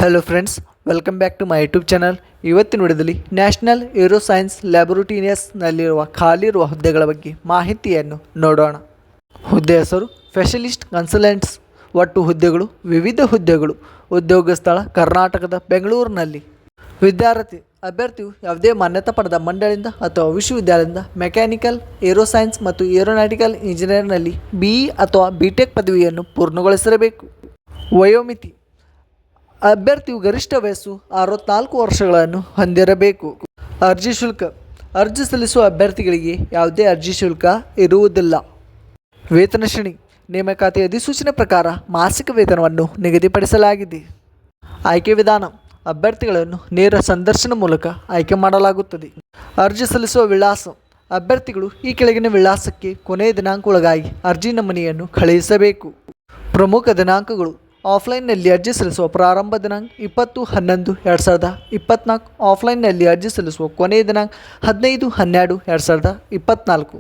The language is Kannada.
Hello friends, welcome back to my YouTube channel. ಇವತ್ತಿನ ವಿಡಿಯೋದಲ್ಲಿ ನ್ಯಾಷನಲ್ ಏರೋ ಸೈನ್ಸ್ ಲ್ಯಾಬೊರೇಟರಿಯಸ್ನಲ್ಲಿರುವ ಖಾಲಿ ಇರುವ ಹುದ್ದೆಗಳ ಬಗ್ಗೆ ಮಾಹಿತಿಯನ್ನು ನೋಡೋಣ. ಹುದ್ದೆ ಹೆಸರು ಸ್ಪೆಷಲಿಸ್ಟ್ ಕನ್ಸಲ್ಟೆಂಟ್ಸ್. ಒಟ್ಟು ಹುದ್ದೆಗಳು ವಿವಿಧ ಹುದ್ದೆಗಳು. ಉದ್ಯೋಗ ಸ್ಥಳ ಕರ್ನಾಟಕದ ಬೆಂಗಳೂರಿನಲ್ಲಿ. ಅಭ್ಯರ್ಥಿಯು ಯಾವುದೇ ಮಾನ್ಯತಾ ಪಡೆದ ಮಂಡಳಿಯಿಂದ ಅಥವಾ ವಿಶ್ವವಿದ್ಯಾಲಯದಿಂದ ಮೆಕ್ಯಾನಿಕಲ್, ಏರೋ ಸೈನ್ಸ್ ಮತ್ತು ಏರೋನಾಟಿಕಲ್ ಇಂಜಿನಿಯರ್ನಲ್ಲಿ BE ಅಥವಾ BTech ಪದವಿಯನ್ನು ಪೂರ್ಣಗೊಳಿಸಿರಬೇಕು. ವಯೋಮಿತಿ: ಅಭ್ಯರ್ಥಿಯು ಗರಿಷ್ಠ ವಯಸ್ಸು 64 ವರ್ಷಗಳನ್ನು ಹೊಂದಿರಬೇಕು. ಅರ್ಜಿ ಶುಲ್ಕ: ಅರ್ಜಿ ಸಲ್ಲಿಸುವ ಅಭ್ಯರ್ಥಿಗಳಿಗೆ ಯಾವುದೇ ಅರ್ಜಿ ಶುಲ್ಕ ಇರುವುದಿಲ್ಲ. ವೇತನ ಶ್ರೇಣಿ: ನೇಮಕಾತಿ ಅಧಿಸೂಚನೆ ಪ್ರಕಾರ ಮಾಸಿಕ ವೇತನವನ್ನು ನಿಗದಿಪಡಿಸಲಾಗಿದೆ. ಆಯ್ಕೆ ವಿಧಾನ: ಅಭ್ಯರ್ಥಿಗಳನ್ನು ನೇರ ಸಂದರ್ಶನ ಮೂಲಕ ಆಯ್ಕೆ ಮಾಡಲಾಗುತ್ತದೆ. ಅರ್ಜಿ ಸಲ್ಲಿಸುವ ವಿಳಾಸ: ಅಭ್ಯರ್ಥಿಗಳು ಈ ಕೆಳಗಿನ ವಿಳಾಸಕ್ಕೆ ಕೊನೆಯ ದಿನಾಂಕದೊಳಗಾಗಿ ಅರ್ಜಿ ನಮೂನೆಯನ್ನು ಕಳುಹಿಸಬೇಕು. ಪ್ರಮುಖ ದಿನಾಂಕಗಳು: ಆಫ್ಲೈನ್ನಲ್ಲಿ ಅರ್ಜಿ ಸಲ್ಲಿಸುವ ಪ್ರಾರಂಭ ದಿನಾಂಕ 20/11/2024. ಆಫ್ಲೈನ್ನಲ್ಲಿ ಅರ್ಜಿ ಸಲ್ಲಿಸುವ ಕೊನೆಯ ದಿನಾಂಕ 15/12/2024.